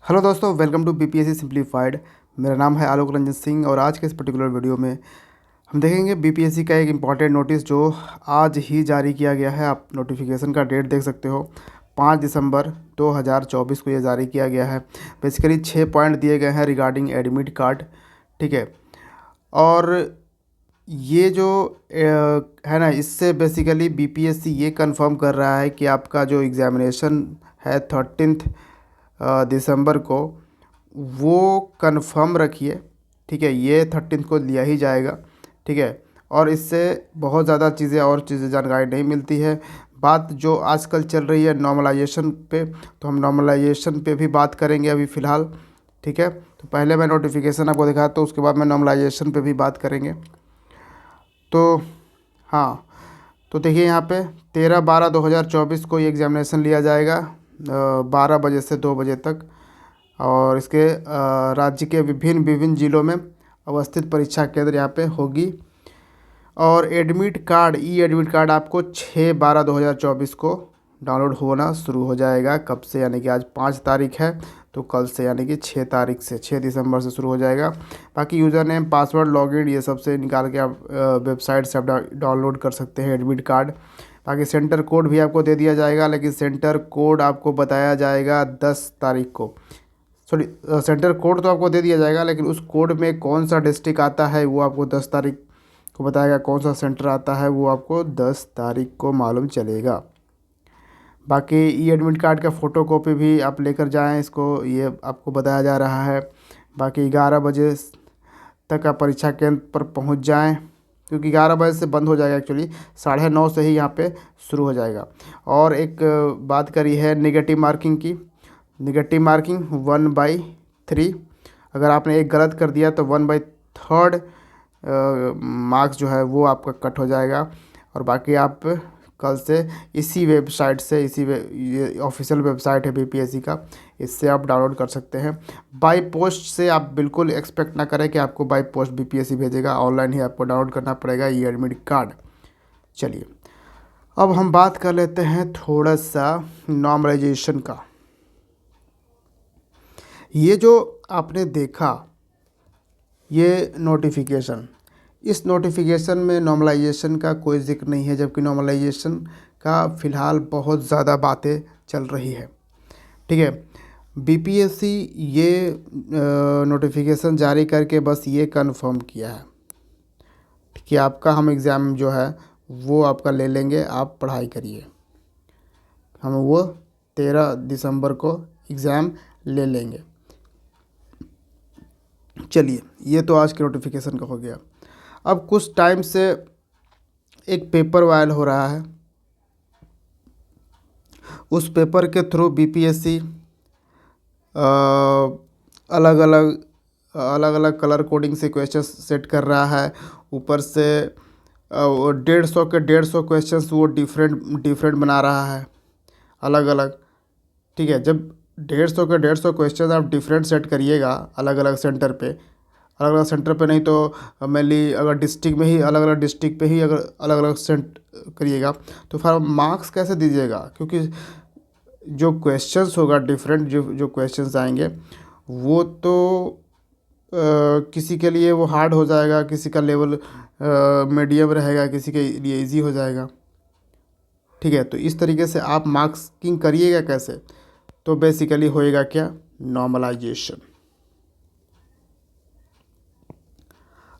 Hello दोस्तों, welcome to BPSC simplified. मेरा नाम है आलोक रंजन सिंह और आज के इस पर्टिकुलर वीडियो में हम देखेंगे बीपीएससी का एक इम्पॉर्टेंट नोटिस जो आज ही जारी किया गया है। आप नोटिफिकेशन का डेट देख सकते हो, 5 दिसंबर 2024 को ये जारी किया गया है। बेसिकली 6 पॉइंट दिए गए हैं रिगार्डिंग एडमिट कार्ड, ठीक है। और ये जो है ना, इससे बेसिकली बीपीएससी ये कंफर्म कर रहा है कि आपका जो एग्ज़ामिनेशन है 13 दिसंबर को, वो कंफर्म रखिए, ठीक है। ये 13 को लिया ही जाएगा, ठीक है। और इससे बहुत ज़्यादा चीज़ें और चीज़ें जानकारी नहीं मिलती है। बात जो आजकल चल रही है नॉर्मलाइजेशन पे, तो हम नॉर्मलाइजेशन पे भी बात करेंगे अभी फ़िलहाल, ठीक है। तो पहले मैं नोटिफिकेशन आपको दिखाता हूँ, उसके बाद मैं नॉर्मलाइजेशन पे भी बात करेंगे। तो हाँ, तो देखिए यहाँ पे 13/12/2024 को ये एग्ज़ामिनेशन लिया जाएगा 12 बजे से 2 बजे तक। और इसके राज्य के विभिन्न विभिन्न ज़िलों में अवस्थित परीक्षा केंद्र यहाँ पे होगी। और एडमिट कार्ड, ई एडमिट कार्ड आपको 6/12/2024 को डाउनलोड होना शुरू हो जाएगा। कब से? यानी कि आज 5 तारीख है, तो कल से यानी कि 6 तारीख से, 6 दिसंबर से शुरू हो जाएगा। बाकी यूज़र नेम, पासवर्ड, लॉगिन ये सब से निकाल के आप वेबसाइट से आप डाउनलोड कर सकते हैं एडमिट कार्ड। बाकी सेंटर कोड भी आपको दे दिया जाएगा, लेकिन सेंटर कोड आपको बताया जाएगा 10 तारीख को। सॉरी, सेंटर कोड तो आपको दे दिया जाएगा, लेकिन उस कोड में कौन सा डिस्ट्रिक्ट आता है वो आपको 10 तारीख को बताएगा। कौन सा सेंटर आता है वो आपको 10 तारीख को मालूम चलेगा। बाकी ई एडमिट कार्ड का फ़ोटो कॉपी भी आप लेकर जाएं, इसको ये आपको बताया जा रहा है। बाकी 11 बजे तक आप परीक्षा केंद्र पर पहुंच जाएं, क्योंकि 11 बजे से बंद हो जाएगा। एक्चुअली 9:30 से ही यहाँ पे शुरू हो जाएगा। और एक बात करी है नेगेटिव मार्किंग की। नेगेटिव मार्किंग 1/3, अगर आपने एक गलत कर दिया तो 1/3 मार्क्स जो है वो आपका कट हो जाएगा। और बाकी आप कल से इसी वेबसाइट से, ये ऑफिशियल वेबसाइट है बीपीएससी का, इससे आप डाउनलोड कर सकते हैं। बाय पोस्ट से आप बिल्कुल एक्सपेक्ट ना करें कि आपको बाय पोस्ट बीपीएससी भेजेगा। ऑनलाइन ही आपको डाउनलोड करना पड़ेगा ये एडमिट कार्ड। चलिए, अब हम बात कर लेते हैं थोड़ा सा नॉर्मलाइजेशन का। ये जो आपने देखा ये नोटिफिकेशन, इस नोटिफिकेशन में नॉर्मलाइजेशन का कोई जिक्र नहीं है, जबकि नॉर्मलाइजेशन का फ़िलहाल बहुत ज़्यादा बातें चल रही है, ठीक है। बीपीएससी ये नोटिफिकेशन जारी करके बस ये कंफर्म किया है कि आपका हम एग्ज़ाम जो है वो आपका ले लेंगे, आप पढ़ाई करिए। हम वो 13 दिसंबर को एग्ज़ाम ले लेंगे। चलिए, ये तो आज के नोटिफिकेशन का हो गया। अब कुछ टाइम से एक पेपर वायरल हो रहा है। उस पेपर के थ्रू बीपीएससी अलग अलग कलर कोडिंग से क्वेश्चन सेट कर रहा है। ऊपर से 150 क्वेश्चंस वो डिफरेंट बना रहा है, अलग अलग, ठीक है। जब 150 क्वेश्चन आप डिफरेंट सेट करिएगा अलग अलग सेंटर पे, नहीं तो मेनली अगर डिस्ट्रिक्ट में ही अलग अलग डिस्ट्रिक्ट पे ही अगर अलग अलग सेंट करिएगा, तो फिर मार्क्स कैसे दीजिएगा? क्योंकि जो क्वेश्चंस होगा डिफरेंट, जो क्वेश्चंस आएंगे वो तो किसी के लिए वो हार्ड हो जाएगा, किसी का लेवल मीडियम रहेगा, किसी के लिए इजी हो जाएगा, ठीक है। तो इस तरीके से आप मार्क्सिंग करिएगा कैसे? तो बेसिकली होएगा क्या? नॉर्मलाइजेशन।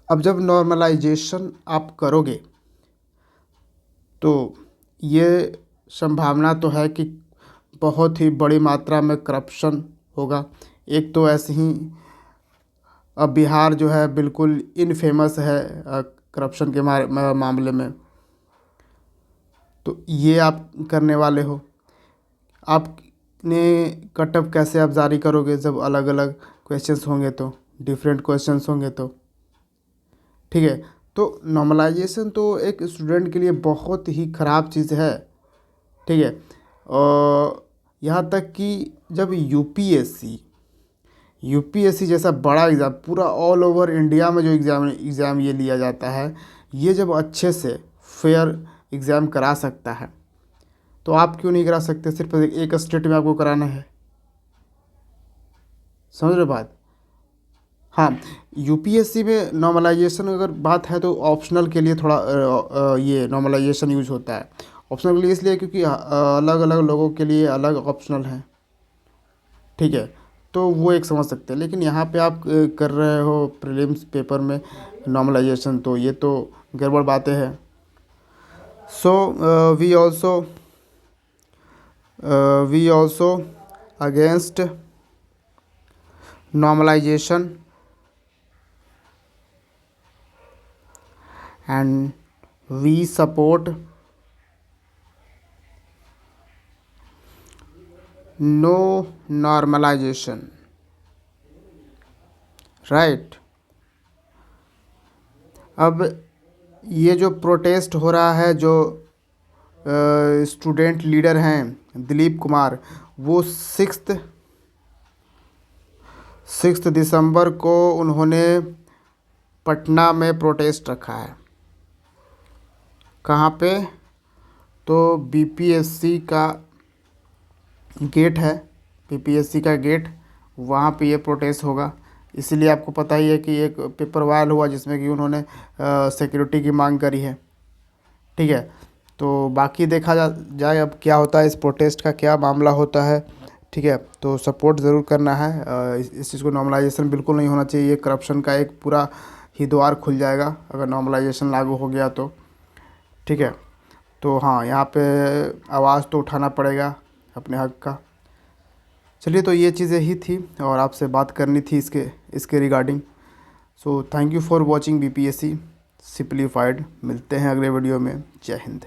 अब जब नॉर्मलाइजेशन आप करोगे तो ये संभावना तो है कि बहुत ही बड़ी मात्रा में करप्शन होगा। एक तो ऐसे ही अब बिहार जो है बिल्कुल इनफेमस है करप्शन के मामले में। तो ये आप करने वाले हो, आपने कटअप कैसे आप जारी करोगे जब अलग अलग क्वेश्चंस होंगे, तो डिफरेंट क्वेश्चंस होंगे, तो ठीक है। तो नॉर्मलाइजेशन तो एक स्टूडेंट के लिए बहुत ही ख़राब चीज़ है, ठीक है। और यहाँ तक कि जब यूपीएससी जैसा बड़ा एग्ज़ाम पूरा ऑल ओवर इंडिया में जो एग्ज़ाम ये लिया जाता है, ये जब अच्छे से फेयर एग्ज़ाम करा सकता है, तो आप क्यों नहीं करा सकते? सिर्फ एक स्टेट में आपको कराना है, समझ रहे हो बात। हाँ, यूपीएससी में नॉर्मलाइजेशन अगर बात है तो ऑप्शनल के लिए थोड़ा ये नॉर्मलाइजेशन यूज होता है। ऑप्शनल के लिए इसलिए क्योंकि अलग अलग लोगों के लिए अलग ऑप्शनल हैं, ठीक है, तो वो एक समझ सकते हैं। लेकिन यहाँ पे आप कर रहे हो प्रीलिम्स पेपर में नॉर्मलाइजेशन, तो ये तो गड़बड़ बातें हैं। So we also against normalization and we support no normalization, right. अब ये जो प्रोटेस्ट हो रहा है, जो स्टूडेंट लीडर हैं दिलीप कुमार, वो 6 दिसंबर को उन्होंने पटना में प्रोटेस्ट रखा है। कहाँ पे? तो बीपीएससी का गेट है, बीपीएससी का गेट, वहाँ पे ये प्रोटेस्ट होगा। इसीलिए आपको पता ही है कि एक पेपर वायरल हुआ जिसमें कि उन्होंने सिक्योरिटी की मांग करी है, ठीक है। तो बाकी देखा जाए अब क्या होता है, इस प्रोटेस्ट का क्या मामला होता है, ठीक है। तो सपोर्ट ज़रूर करना है। इस चीज़ को नॉर्मलाइजेशन बिल्कुल नहीं होना चाहिए। ये करप्शन का एक पूरा ही द्वार खुल जाएगा अगर नॉर्मलाइजेशन लागू हो गया तो, ठीक है। तो हाँ, यहाँ पे आवाज़ तो उठाना पड़ेगा अपने हक का। चलिए, तो ये चीज़ें ही थी और आपसे बात करनी थी इसके regarding. So thank you for watching BPSC simplified. मिलते हैं अगले वीडियो में। जय हिंद।